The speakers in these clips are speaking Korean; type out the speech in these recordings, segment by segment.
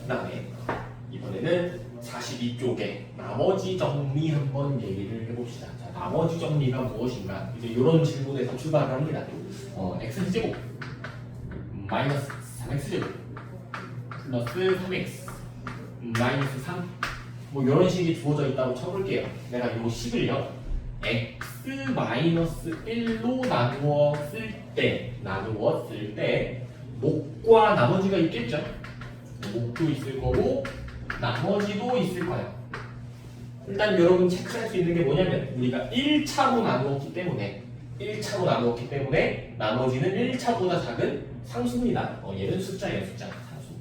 그 다음에 이번에는 42쪽에 나머지 정리 한번 얘기를 해봅시다. 자, 나머지 정리가 무엇인가? 이제 이런 질문에서 출발을 합니다. x제곱 마이너스 3x제곱 플러스 3x 마이너스 3 뭐 이런 식이 주어져 있다고 쳐볼게요. 내가 이 식을요 x 마이너스 1로 나누었을 때 목과 나머지가 있겠죠? 목도 있을 거고 나머지도 있을 거예요. 일단 여러분 체크할 수 있는 게 뭐냐면 우리가 1차로 나누었기 때문에 나머지는 1차보다 작은 상수입니다. 얘는 숫자예요, 숫자. 상수.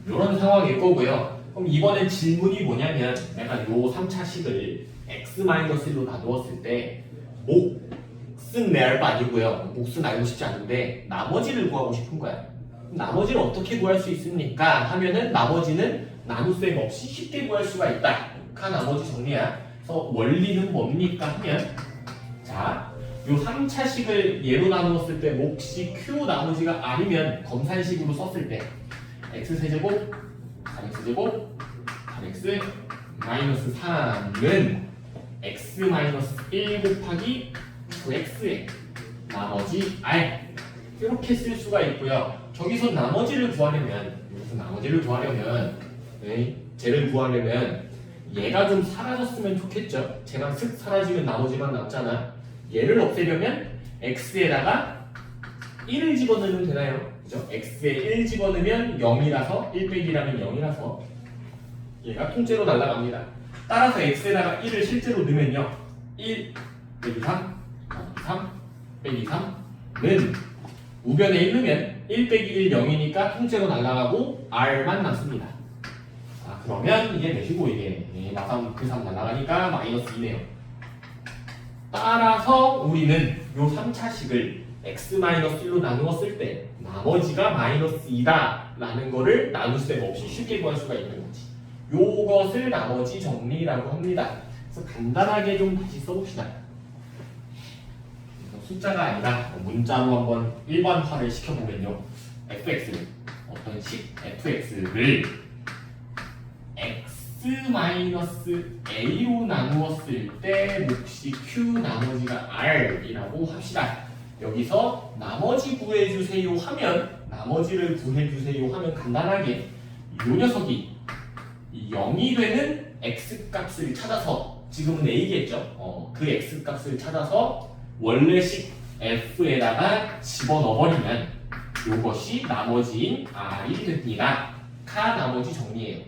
이런 상황일 거고요. 그럼 이번엔 질문이 뭐냐면 내가 요 3차식을 x-1로 나누었을 때 몫은 내 알바 아니고요. 몫은 알고 싶지 않은데 나머지를 구하고 싶은 거야. 나머지를 어떻게 구할 수 있습니까? 하면은 나머지는 나눗셈 없이 쉽게 구할 수가 있다. 나머지 정리야. 그래서 원리는 뭡니까? 하면 자, 요 3차식을 예로 나누었을 때 몫이 q 나머지가 아니면 검산식으로 썼을 때 x세제곱 3x제곱 8x 마이너스 3은 x 마이너스 1 곱하기 9x의 나머지 r 이렇게 쓸 수가 있고요. 저기서 나머지를 구하려면 쟤를 구하려면 얘가 좀 사라졌으면 좋겠죠. 쟤만 슥 사라지면 나머지만 남잖아. 얘를 없애려면 x에다가 1을 집어넣으면 되나요? 그죠? x에 1 집어넣으면 0이라서 1 빼기라면 0이라서 얘가 통째로 날아갑니다. 따라서 x에다가 1을 실제로 넣으면요 1 빼기 3 빼기 3는 우변에 1 넣으면 1 빼기 1 0이니까 통째로 날아가고 r만 남습니다. 그러면 이게 몇이고 이게 마삼 그 3 날아가니까 마이너스 2네요. 따라서 우리는 요 3차식을 x-1로 나누었을 때 나머지가 마이너스 2다 라는 거를 나눗셈 없이 쉽게 구할 수가 있는 거지. 요것을 나머지 정리라고 합니다. 그래서 간단하게 좀 다시 써봅시다. 숫자가 아니라 문자로 한번 일반화를 시켜보면요. fx를 어떤 식 fx를 x-a로 나누었을 때 몫이 q 나머지가 r이라고 합시다. 여기서 나머지 구해주세요 하면 나머지를 구해주세요 하면 간단하게 요 녀석이 0이 되는 x값을 찾아서 지금은 a겠죠. 그 x값을 찾아서 원래식 f에다가 집어넣어버리면 이것이 나머지인 r이 됩니다. 나머지 정리예요.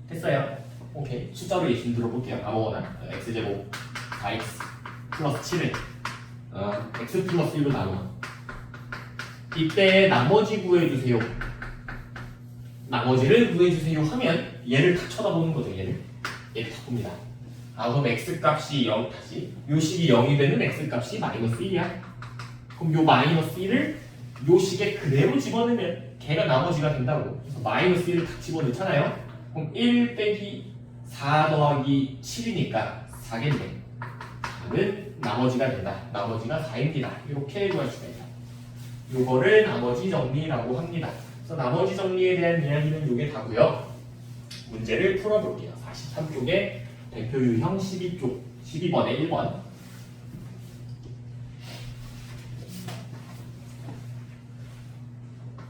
됐어요? 오케이. 숫자로 예시 들어볼게요. 아무거나 x제곱 4x 플러스 7을 x 플러스 1로 나누어 이때 나머지 구해주세요. 나머지를 구해주세요 하면 얘를 다 쳐다보는 거죠. 얘를 다 봅니다. 그럼 x값이 0 다시 요 식이 0이 되는 x값이 마이너스 1이야. 그럼 요 마이너스 1을 요 식에 그대로 집어넣으면 걔가 나머지가 된다고. 그래서 마이너스 1을 다 집어넣잖아요. 그럼 1 빼기 4 더하기 7이니까 4겠네. 4는 나머지가 된다. 나머지가 4입니다. 이렇게 구할 수가 있다. 요거를 나머지 정리라고 합니다. 그래서 나머지 정리에 대한 이야기는 요게 다고요. 문제를 풀어볼게요. 43쪽에 대표 유형 12쪽 12번에 1번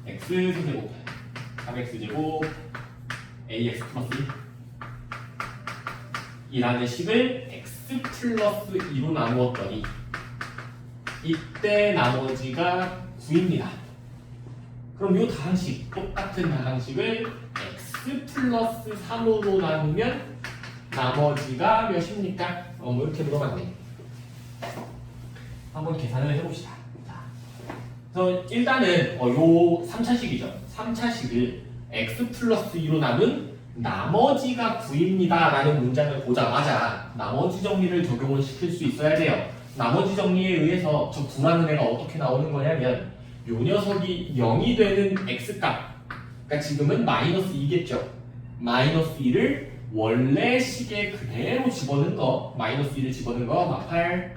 x제곱 4x제곱 ax 플러스 1 이라는 식을 x 플러스 2로 나누었더니 이때 나머지가 9입니다. 그럼 이 다항식 똑같은 다항식을 x 플러스 3으로 나누면 나머지가 몇입니까? 뭐 이렇게 물어봤네. 한번 계산을 해봅시다. 자, 그래서 일단은 요 3차식이죠. 3차식을 x 플러스 2로 나눈 나머지가 9입니다 라는 문장을 보자마자 나머지 정리를 적용을 시킬 수 있어야 돼요. 나머지 정리에 의해서 저 9라는 애가 어떻게 나오는 거냐면 요 녀석이 0이 되는 x값, 그러니까 지금은 마이너스 2겠죠. 마이너스 2를 원래 식에 그대로 집어넣은 거, 마이너스 1을 집어넣은 거, 막 8,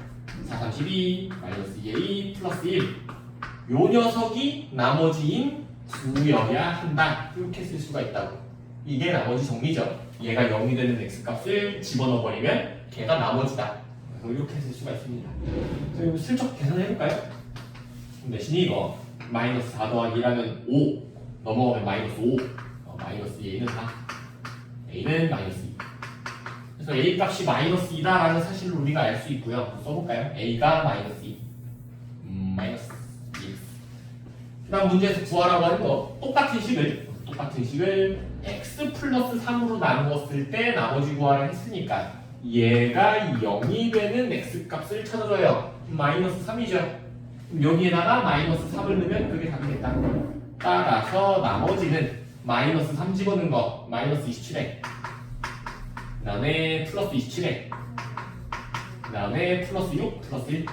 4, 32, 마이너스 2에 2, 플러스 1. 요 녀석이 나머지인 2여야 한다. 이렇게 쓸 수가 있다고. 이게 나머지 정리죠. 얘가 0이 되는 x값을 집어넣어 버리면 걔가 나머지다. 그래서 이렇게 쓸 수가 있습니다. 그래서 슬쩍 계산해볼까요? 대신에 이거 마이너스 4 더하기 1하면 5 넘어가면 마이너스 5 마이너스 A는 4 A는 마이너스 2 그래서 A 값이 마이너스 2다라는 사실을 우리가 알 수 있고요. 써볼까요? A가 마이너스 2 마이너스 2 그 다음 문제에서 구하라고 하는 거 똑같은 식을 x 플러스 3으로 나누었을 때 나머지 구하라 했으니까 얘가 0이 되는 x 값을 찾아줘요. 마이너스 3이죠. 여기에다가 마이너스 3을 넣으면 그게 답이겠다. 따라서 나머지는 마이너스 3 집어넣은 거 마이너스 27에 그 다음에 플러스 27에 그 다음에 플러스 6 플러스 1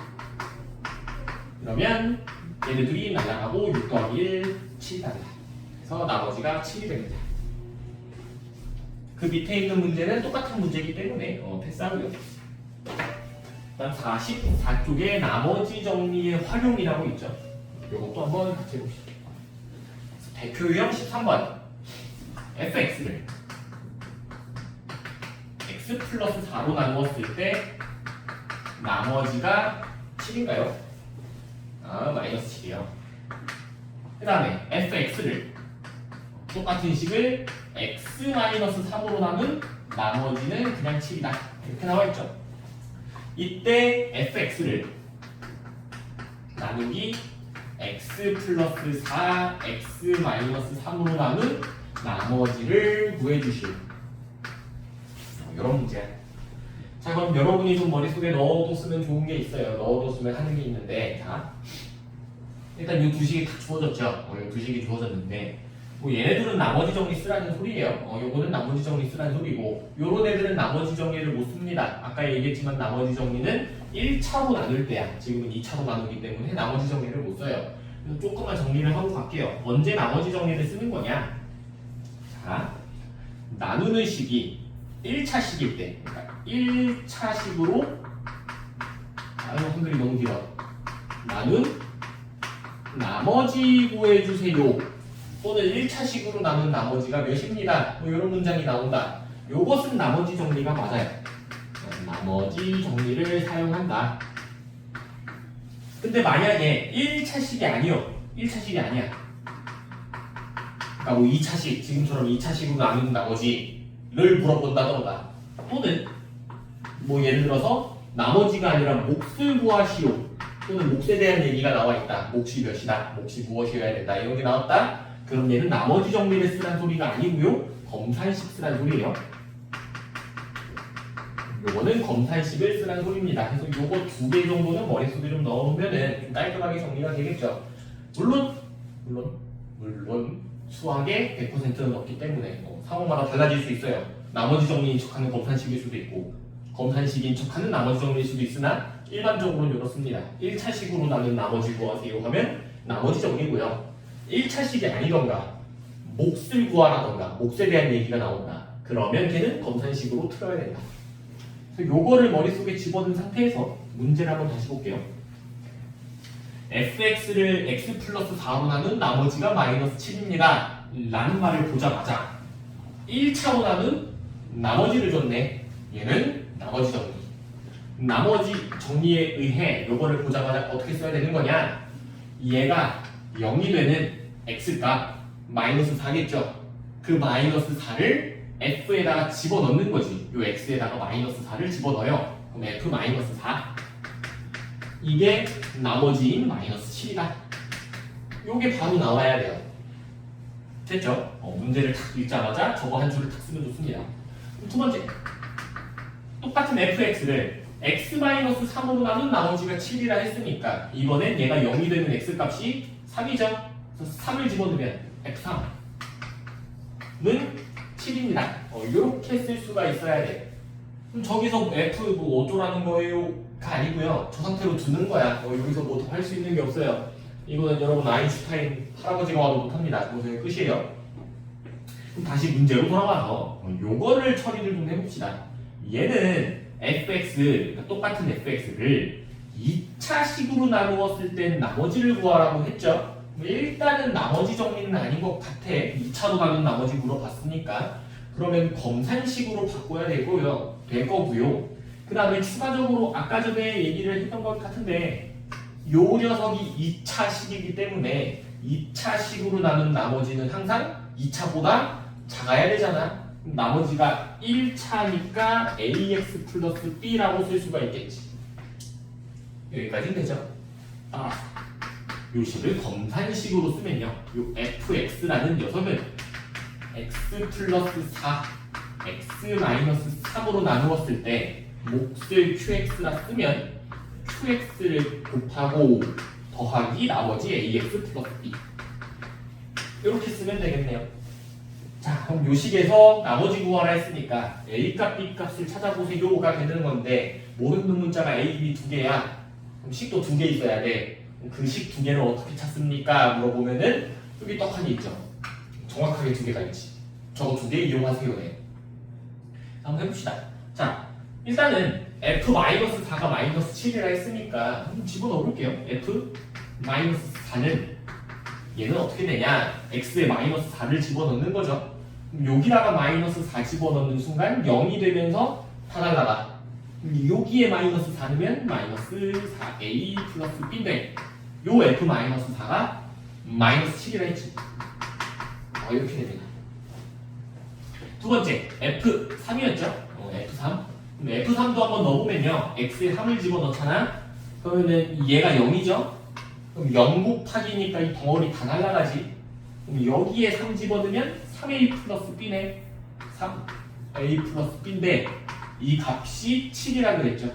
그러면 얘네들이 날아가고 6 더하기 1 7이 답이다. 그래서 나머지가 7이 됩니다. 그 밑에 있는 문제는 똑같은 문제이기 때문에 패스하고요. 그다음 44쪽에 나머지 정리의 활용이라고 있죠. 이것도 한번 같이 해봅시다. 대표 유형 13번 fx를 x 플러스 4로 나누었을 때 나머지가 7인가요? 마이너스 7이요. 그 다음에 fx를 똑같은 식을 x 마이너스 3으로 나눈 나머지는 그냥 7이다. 이렇게 나와있죠. 이때 fx를 나누기 x 플러스 4 x 마이너스 3으로 나눈 나머지를 구해주시오. 이런 문제야. 자, 그럼 여러분이 좀 머릿속에 넣어뒀으면 좋은 게 있어요. 넣어뒀으면 하는 게 있는데, 자, 일단 이 두 식이 다 주어졌죠. 이 두 식이 주어졌는데, 뭐 얘네들은 나머지 정리 쓰라는 소리예요. 요거는 나머지 정리 쓰라는 소리고, 요런 애들은 나머지 정리를 못 씁니다. 아까 얘기했지만 나머지 정리는 1차로 나눌 때야. 지금은 2차로 나누기 때문에 나머지 정리를 못 써요. 그래서 조금만 정리를 하고 갈게요. 언제 나머지 정리를 쓰는 거냐? 자, 나누는 식이 1차식일 때, 그러니까 1차식으로 한글이 너무 길어. 나눈 나머지 구해주세요. 또는 1차식으로 나눈 나머지가 몇입니다. 뭐 이런 문장이 나온다. 요것은 나머지 정리가 맞아요. 나머지 정리를 사용한다. 근데 만약에 1차식이 아니요. 1차식이 아니야. 그러니까 뭐 2차식, 지금처럼 2차식으로 나눈 나머지를 물어본다던가 또는 뭐 예를 들어서 나머지가 아니라 몫을 구하시오. 또는 몫에 대한 얘기가 나와 있다. 몫이 몇이다. 몫이 무엇이어야 된다. 이런 게 나왔다. 그럼 얘는 나머지 정리를 쓰란 소리가 아니고요. 검산식 쓰란 소리예요. 요거는 검산식을 쓰란 소리입니다. 그래서 요거 2개 정도는 머릿속에 좀 넣어놓으면 좀 깔끔하게 정리가 되겠죠. 물론 수학에 100%는 없기 때문에 상황마다 달라질 수 있어요. 나머지 정리인 척하는 검산식일 수도 있고 검산식인 척하는 나머지 정리일 수도 있으나 일반적으로는 이렇습니다. 1차식으로 나눈 나머지 구하세요 하면 나머지 정리고요. 1차식이 아니던가 몫을 구하라던가 몫에 대한 얘기가 나온다. 그러면 걔는 검산식으로 틀어야 된다. 그래서 요거를 머릿속에 집어넣은 상태에서 문제를 한번 다시 볼게요. fx를 x 플러스 4로 나눈 나머지가 마이너스 7입니다. 라는 말을 보자마자 1차로 나눈 나머지를 줬네. 얘는 나머지 정리. 나머지 정리에 의해 요거를 보자마자 어떻게 써야 되는 거냐? 얘가 0이 되는 x값 마이너스 4겠죠? 그 마이너스 4를 f에다가 집어넣는 거지. 요 x에다가 마이너스 4를 집어넣어요. 그럼 f 마이너스 4 이게 나머지인 마이너스 7이다. 요게 바로 나와야 돼요. 됐죠? 문제를 탁 읽자마자 저거 한 줄을 탁 쓰면 좋습니다. 그럼 두 번째 똑같은 fx를 x-3으로 나눈 나머지가 7이라 했으니까 이번엔 얘가 0이 되는 x값이 3이죠? 그래서 3을 집어넣으면 f3는 7입니다. 이렇게 쓸 수가 있어야 돼. 그럼 저기서 f 뭐 어쩌라는 거예요?가 아니고요. 저 상태로 두는 거야. 여기서 뭐 더 할 수 있는 게 없어요. 이거는 여러분 아인슈타인 할아버지가 와도 못합니다. 그것은 끝이에요. 그럼 다시 문제로 돌아가서 요거를 처리를 좀 해봅시다. 얘는 fx, 그러니까 똑같은 fx를 2차식으로 나누었을 땐 나머지를 구하라고 했죠. 일단은 나머지 정리는 아닌 것 같아. 2차로 가는 나머지 물어봤으니까. 그러면 검산식으로 바꿔야 되고요. 될 거고요. 그 다음에 추가적으로 아까 전에 얘기를 했던 것 같은데 요 녀석이 2차식이기 때문에 2차식으로 나눈 나머지는 항상 2차보다 작아야 되잖아. 그럼 나머지가 1차니까 ax 플러스 b라고 쓸 수가 있겠지. 여기까지는 되죠? 요 식을 검산식으로 쓰면요. 요 fx라는 녀석은 x 플러스 4, x 마이너스 3으로 나누었을 때 몫을 qx라 쓰면 qx를 곱하고 더하기 나머지 ax 플러스 b 이렇게 쓰면 되겠네요. 자, 그럼 요 식에서 나머지 구하라 했으니까 a 값, b 값을 찾아보세요가 되는 건데 모르는 문자가 a, b 두 개야. 그럼 식도 두 개 있어야 돼. 그 식 두 개를 어떻게 찾습니까? 물어보면은 여기 떡하니 있죠. 정확하게 두 개가 있지. 저거 두 개 이용하세요. 네. 한번 해봅시다. 자, 일단은 f-4가 마이너스 7이라 했으니까 한번 집어넣어볼게요. f-4는 얘는 어떻게 되냐? x에 마이너스 4를 집어넣는 거죠. 그럼 여기다가 마이너스 4 집어넣는 순간 0이 되면서 다 날라가. 여기에 마이너스 4 넣으면 마이너스 4a 플러스 b인데 요 f-4가 마이너스 7이라 했지. 이렇게 됩니다. 두 번째 f3이었죠? f3. 그럼 f3도 한번 넣어보면요. x에 3을 집어넣잖아. 그러면은 얘가 0이죠? 그럼 0 곱하기니까 이 덩어리 다 날라가지. 그럼 여기에 3 집어넣으면 3a 플러스 b네. 3a 플러스 b인데 이 값이 7이라 그랬죠.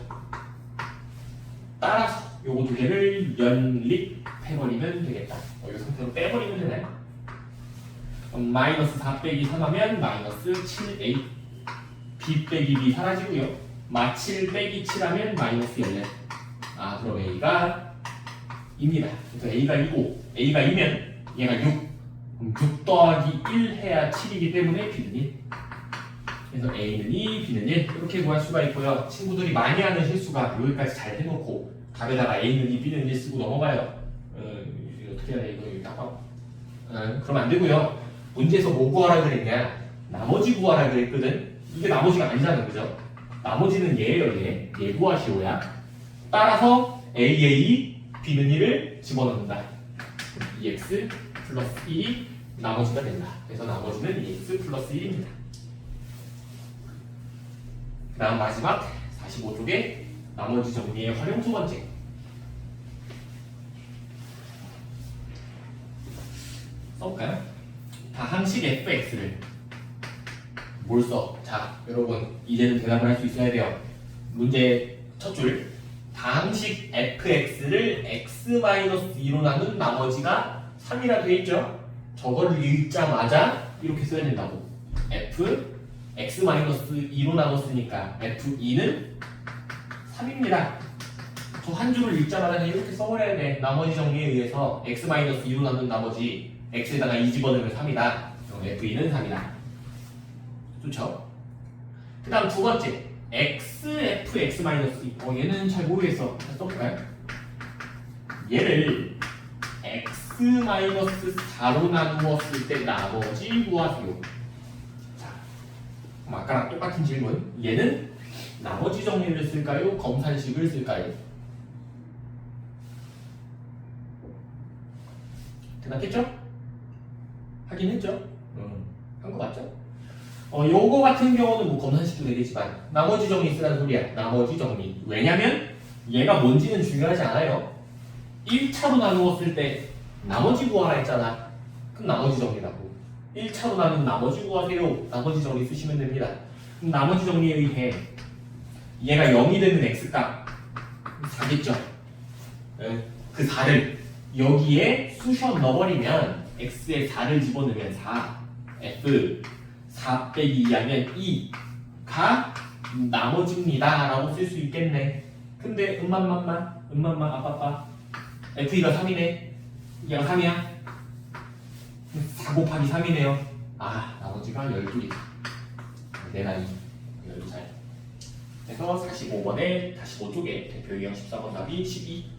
따라서 요거 두 개를 연립해버리면 되겠다. 이 상태로 빼버리면 되나요? 그럼 마이너스 4 빼기 3 하면 마이너스 7a b 빼기 b 사라지고요. 마 7 빼기 7 하면 마이너스 14. 그럼 a가 2입니다. 그래서 a가 2고 a가 2면 얘가 6. 그럼 6 더하기 1 해야 7이기 때문에 b는 1. 그래서 a는 2, b는 1 이렇게 구할 수가 있고요. 친구들이 많이 하는 실수가 여기까지 잘 해놓고 답에다가 a는 2, b는 1 쓰고 넘어가요. 어떻게 해야 돼? 이거 여기 딱 그러면 안 되고요. 문제에서 뭐 구하라 그랬냐? 나머지 구하라 그랬거든. 이게 나머지가 아니잖아, 그죠? 나머지는 얘예요, 얘. 얘 구하시오야. 따라서 a에 b는 1을 집어넣는다. 2x 플러스 1이 나머지가 된다. 그래서 나머지는 2x 플러스 1입니다. 그 다음 마지막 45쪽에 나머지 정리의 활용 두 번째. 써볼까요? 다항식 fx를 뭘 써? 자, 여러분 이제는 대답을 할 수 있어야 돼요. 문제 첫 줄. 다항식 fx를 x-2로 나눈 나머지가 3이라 돼 있죠? 저거를 읽자마자 이렇게 써야 된다고. f x-2로 나눴으니까 f2는 3입니다. 저 한 줄을 읽자마자 이렇게 써버려야 돼. 나머지 정리에 의해서 x-2로 나눈 나머지 x에다가 2 집어넣으면 3이다. f2는 3이다. 좋죠? 그 다음 두 번째 xfx-2. 얘는 잘 모르겠어. 써볼까요? 얘를 x-4로 나누었을 때 나머지 구하세요. 자, 그럼 아까랑 똑같은 질문. 얘는 나머지 정리를 쓸까요? 검산식을 쓸까요? 대답했죠? 하긴 했죠? 한 거 맞죠? 요거 같은 경우는 뭐 검산식도 되겠지만 나머지 정리 쓰라는 소리야. 나머지 정리. 왜냐면 얘가 뭔지는 중요하지 않아요. 1차로 나누었을 때 나머지 구하라 했잖아. 그럼 나머지 정리라고. 1차로 나눈 나머지 구하세요. 나머지 정리 쓰시면 됩니다. 그럼 나머지 정리에 의해 얘가 0이 되는 x값 4겠죠. 그 4를 여기에 쑤셔 넣어버리면 x에 4를 집어넣으면 4 f 4 빼기 2하면 2가 나머지입니다 라고 쓸 수 있겠네. 근데 음만만 아빠빠 f가 3이네. 얘가 3이야. 4 곱하기 3이네요. 나머지가 12개. 내 나이 12살. 그래서 45번에 45쪽에 대표 유형 14번 답이 12.